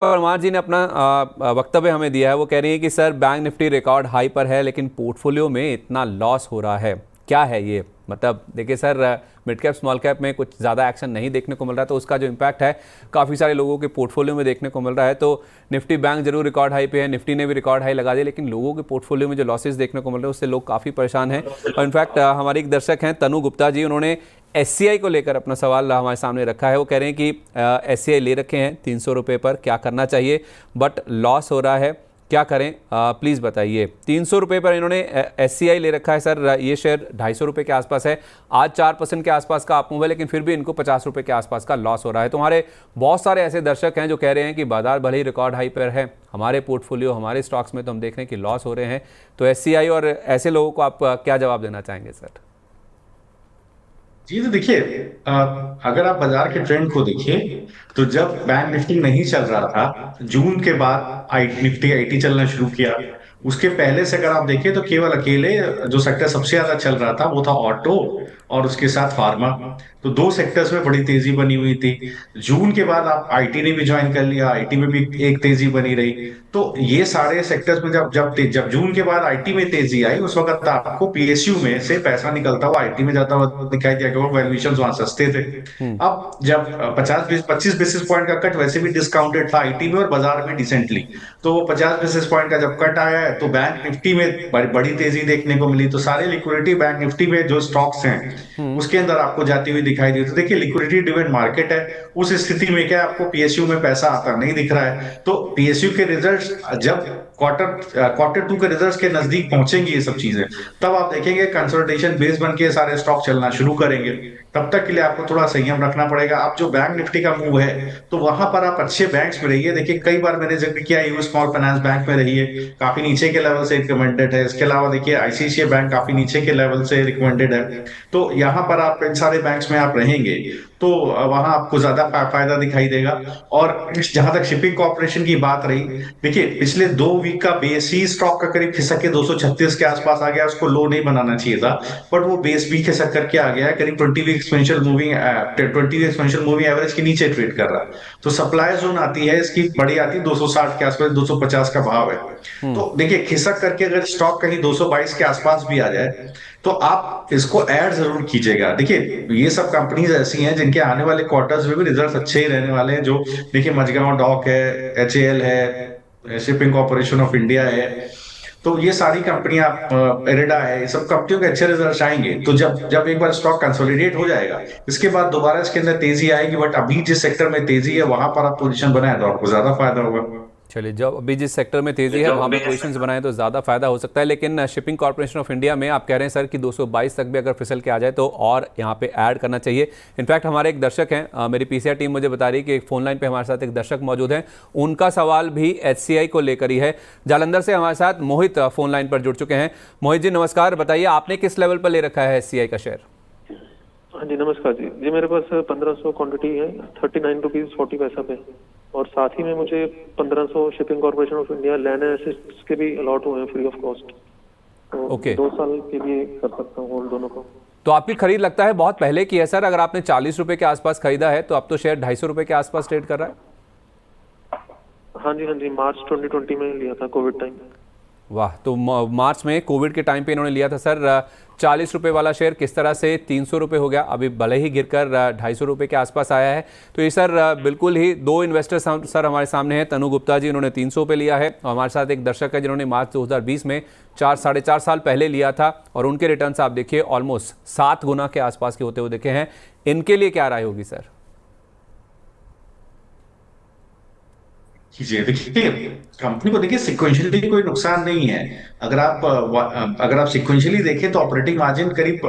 परमार जी ने अपना वक्तव्य हमें दिया है। वो कह रही है कि sir bank Nifty record high पर है लेकिन पोर्टफोलियो में इतना लॉस हो रहा है, क्या है ये? मतलब देखिए sir, mid cap small cap में कुछ ज़्यादा एक्शन नहीं देखने को मिल रहा है, तो उसका जो इम्पैक्ट है काफ़ी सारे लोगों के पोर्टफोलियो में देखने को मिल रहा है। तो निफ्टी बैंक जरूर रिकॉर्ड हाई पे है, निफ्टी ने भी रिकॉर्ड हाई लगा दिया, लेकिन लोगों के पोर्टफोलियो में जो लॉसेस देखने को मिल रहे हैं उससे लोग काफ़ी परेशान हैं। और इनफैक्ट हमारे एक दर्शक हैं तनु गुप्ता जी, उन्होंने एससीआई को लेकर अपना सवाल हमारे सामने रखा है। वो कह रहे हैं कि एससीआई ले रखे हैं 300 रुपये पर, क्या करना चाहिए, बट लॉस हो रहा है, क्या करें? प्लीज़ बताइए। 300 रुपये पर इन्होंने एससीआई ले रखा है सर। ये शेयर 250 रुपये के आसपास है, आज 4% के आसपास का आप मूव है, लेकिन फिर भी इनको 50 रुपये के आसपास का लॉस हो रहा है। तो हमारे बहुत सारे ऐसे दर्शक हैं जो कह रहे हैं कि बाजार भले ही रिकॉर्ड हाई पर है, हमारे पोर्टफोलियो हमारे स्टॉक्स में तो हम देख रहे हैं कि लॉस हो रहे हैं। तो एससीआई और ऐसे लोगों को आप क्या जवाब देना चाहेंगे सर? जी तो देखिए, अगर आप बाजार के ट्रेंड को देखिए तो जब बैंक निफ्टी नहीं चल रहा था, जून के बाद निफ्टी आईटी चलना शुरू किया। उसके पहले से अगर आप देखें तो केवल अकेले जो सेक्टर सबसे ज्यादा चल रहा था वो था ऑटो और उसके साथ फार्मा। तो दो सेक्टर्स में बड़ी तेजी बनी हुई थी। जून के बाद आप आईटी ने भी ज्वाइन कर लिया, आईटी में भी एक तेजी बनी रही। तो ये सारे सेक्टर्स में जब जून के बाद आईटी में तेजी आई, उस वक्त आपको पीएसयू में से पैसा निकलता हुआ आईटी में जाता हुआ दिखाई दिया, क्योंकि वैल्यूएशन वहां सस्ते थे। हम्म। अब जब 25 बेसिस पॉइंट का कट वैसे भी डिस्काउंटेड था आईटी में और बाजार में डिसेंटली, तो 50 बेसिस पॉइंट का जब कट आया है तो बैंक निफ्टी में बड़ी तेजी देखने को मिली। तो सारे लिक्विडिटी बैंक निफ्टी में जो स्टॉक्स हैं हम्म। उसके अंदर आपको जाती हुई दिखाई दी। तो देखिए, लिक्विडिटी ड्रिवन मार्केट है, उस स्थिति में क्या आपको पीएसयू में पैसा आता नहीं दिख रहा है। तो पीएसयू के रिजल्ट जब क्वार्टर 2 के रिजल्ट्स के नजदीक पहुंचेंगी ये सब चीजें, तब आप देखेंगे कंसोलिडेशन बेस बन के सारे स्टॉक चलना शुरू करेंगे। तब तक के लिए आपको थोड़ा संयम रखना पड़ेगा। आप जो बैंक निफ्टी का मूव है तो वहां पर आप अच्छे बैंक्स में रहिए। देखिए, कई बार मैंने जिक्र किया यूएस स्मॉल फाइनेंस बैंक में रहिए, काफी नीचे के लेवल से रिकमेंडेड है। इसके अलावा देखिए आईसीआईसीआई बैंक काफी नीचे के लेवल से रिकमेंडेड है। तो यहाँ पर आप इन सारे बैंक्स में आप रहेंगे तो वहां आपको ज्यादा फायदा दिखाई देगा। और जहां तक शिपिंग कॉर्पोरेशन की बात रही, देखिए पिछले 2 वीक का बेस ही स्टॉक का करीब खिसक के 236 के आसपास आ गया। उसको लो नहीं बनाना चाहिए था, बट वो बेस भी खिसक करके आ गया है। करीब 20 वीक एवरेज के नीचे ट्रेड कर रहा है। तो सप्लाई जोन आती है इसकी, बड़ी आती है 260 के आसपास, 250 का भाव है। हम्म। तो देखिए, खिसक करके अगर स्टॉक कहीं 222 के आसपास भी आ जाए तो आप इसको ऐड जरूर कीजिएगा। देखिए, ये सब कंपनीज ऐसी हैं जिनके आने वाले क्वार्टर्स में भी रिजल्ट्स अच्छे ही रहने वाले हैं। जो देखिए, मझगांव डॉक है, एचएएल है, शिपिंग कॉर्पोरेशन ऑफ इंडिया है, तो ये सारी कंपनियां, इरेडा है, ये सब कंपनियों के अच्छे रिजल्ट आएंगे। तो जब जब एक बार स्टॉक कंसोलिडेट हो जाएगा, इसके बाद दोबारा इसके अंदर तेजी आएगी। बट अभी जिस सेक्टर में तेजी है वहां पर आप पोजीशन बनाए तो आपको ज्यादा फायदा होगा। चलिए, जब अभी जिस सेक्टर में तेज़ी है वहाँ पे पोजीशंस बनाएं तो ज़्यादा फायदा हो सकता है। लेकिन शिपिंग कॉर्पोरेशन ऑफ इंडिया में आप कह रहे हैं सर कि 222 तक भी अगर फिसल के आ जाए तो और यहाँ पे ऐड करना चाहिए। इनफैक्ट हमारे एक दर्शक हैं, मेरी पीसीआर टीम मुझे बता रही है कि एक फ़ोन लाइन पे हमारे साथ एक दर्शक मौजूद हैं, उनका सवाल भी एचसीआई को लेकर ही है। जालंधर से हमारे साथ मोहित फ़ोन लाइन पर जुड़ चुके हैं। मोहित जी नमस्कार, बताइए आपने किस लेवल पर ले रखा है एचसीआई का शेयर? हाँ जी नमस्कार जी। जी मेरे पास 1500 क्वांटिटी है, 39 रुपीज़ 40 पैसा पे। और साथ ही में मुझे 1500 shipping corporation of India land assets के भी अलॉट हुए हैं फ्री ऑफ कॉस्ट। तो ओके। 2 साल के लिए कर सकता हूँ होल्ड दोनों को। तो आपकी खरीद लगता है बहुत पहले की है सर। अगर आपने 40 रुपये के आसपास खरीदा है तो अब तो शेयर 250 रुपये के आसपास ट्रेड कर रहा है। हाँ जी हाँ जी, मार्च 2020 में लिया था कोविड टाइम। वाह, तो मार्च में कोविड के टाइम पे इन्होंने लिया था सर। 40 रुपये वाला शेयर किस तरह से 300 रुपये हो गया, अभी भले ही गिरकर 250 रुपये के आसपास आया है। तो ये सर बिल्कुल ही दो इन्वेस्टर सर हमारे सामने हैं। तनु गुप्ता जी, उन्होंने 300 पे लिया है, और हमारे साथ एक दर्शक है जिन्होंने मार्च 2020 में 4 साढ़े 4 साल पहले लिया था, और उनके रिटर्न आप देखिए ऑलमोस्ट 7 गुना के आसपास के होते हुए देखे हैं। इनके लिए क्या राय होगी सर? कीजिए, देखिए कंपनी को देखिए सिक्वेंशियली कोई नुकसान नहीं है। अगर आप सिक्वेंशियली देखें तो ऑपरेटिंग मार्जिन करीब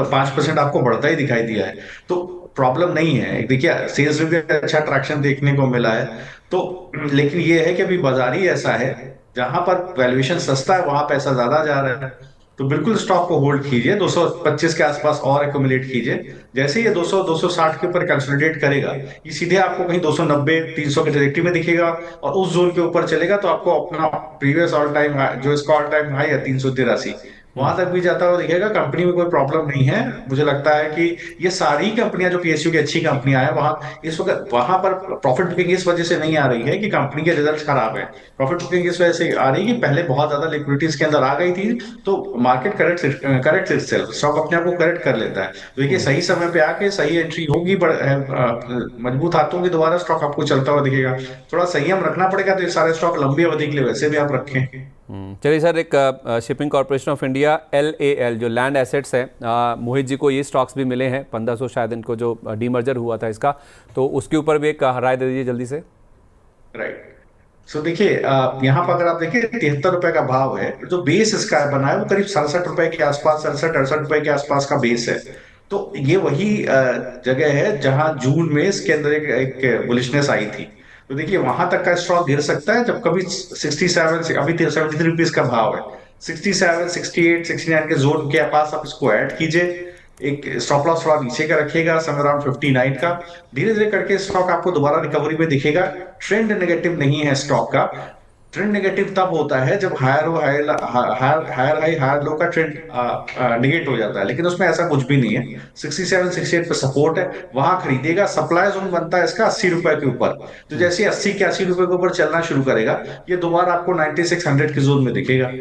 5% आपको बढ़ता ही दिखाई दिया है। तो प्रॉब्लम नहीं है। देखिए, सेल्स में भी अच्छा ट्रैक्शन देखने को मिला है। तो लेकिन ये है कि अभी बाजार ही ऐसा है, जहां पर वैल्यूएशन सस्ता है वहां पैसा ज्यादा जा रहा है। तो बिल्कुल स्टॉक को होल्ड कीजिए, 225 के आसपास और एक्यूमुलेट कीजिए। जैसे ही ये 200 260 के ऊपर कंसोलिडेट करेगा, ये सीधे आपको कहीं 290 300 के ट्रेजेक्टरी में दिखेगा, और उस जोन के ऊपर चलेगा तो आपको अपना प्रीवियस ऑल टाइम जो इसका ऑल टाइम हाई है 383, वहां तक भी जाता हुआ दिखेगा। कंपनी में कोई प्रॉब्लम नहीं है। मुझे लगता है कि ये सारी कंपनियां जो पीएसयू की अच्छी कंपनियां हैं, वहां इस वक्त वहां पर प्रॉफिट बुकिंग इस वजह से नहीं आ रही है कि कंपनी के रिजल्ट खराब है। प्रॉफिट बुकिंग इस वजह से आ रही है कि पहले बहुत ज्यादा लिक्विडिटी इसके अंदर आ गई थी, तो मार्केट करेक्ट इटसेल्फ, स्टॉक अपने आप को करेक्ट कर लेता है। तो देखिए सही समय पे आके सही एंट्री होगी, मजबूत हाथों के द्वारा स्टॉक आपको चलता हुआ दिखेगा। थोड़ा संयम रखना पड़ेगा, तो ये सारे स्टॉक लंबी अवधि के लिए वैसे भी आप रखें। चलिए सर, एक shipping corporation of India LAL जो लैंड एसेट्स है, मोहित जी को ये स्टॉक्स भी मिले हैं 1500 शायद, इनको जो डीमर्जर हुआ था इसका, तो उसके ऊपर भी एक राय दे दीजिए जल्दी से। राइट। सो देखिए, यहाँ पर अगर आप देखिए 73 रुपए का भाव है। जो बेस इसका बना है वो करीब 67 रुपए के आसपास, 67-68 रुपए के आसपास का बेस है। तो ये वही जगह है जहां जून में इसके अंदर एक बुलिशनेस आई थी। तो देखिए वहां तक का स्टॉक गिर सकता है जब कभी 67, अभी 73 रुपीज का भाव है, 67, 68, 69 के जोन के पास आप इसको ऐड कीजिए। एक स्टॉप लॉस थोड़ा नीचे का रखिएगा, समय अराउंड 59 का। धीरे धीरे करके स्टॉक आपको दोबारा रिकवरी में दिखेगा। ट्रेंड नेगेटिव नहीं है स्टॉक का। ट्रेंड नेगेटिव तब होता है जब हायर हाई हायर लो का ट्रेंड निगेट हो जाता है, लेकिन उसमें ऐसा कुछ भी नहीं है। 67, 68 पे सपोर्ट है, वहां खरीदिएगा। सप्लाई जोन बनता है इसका 80 रुपए के ऊपर। तो जैसे 80 के 80 रुपए के ऊपर चलना शुरू करेगा, ये दोबारा आपको 9600 के जोन में दिखेगा।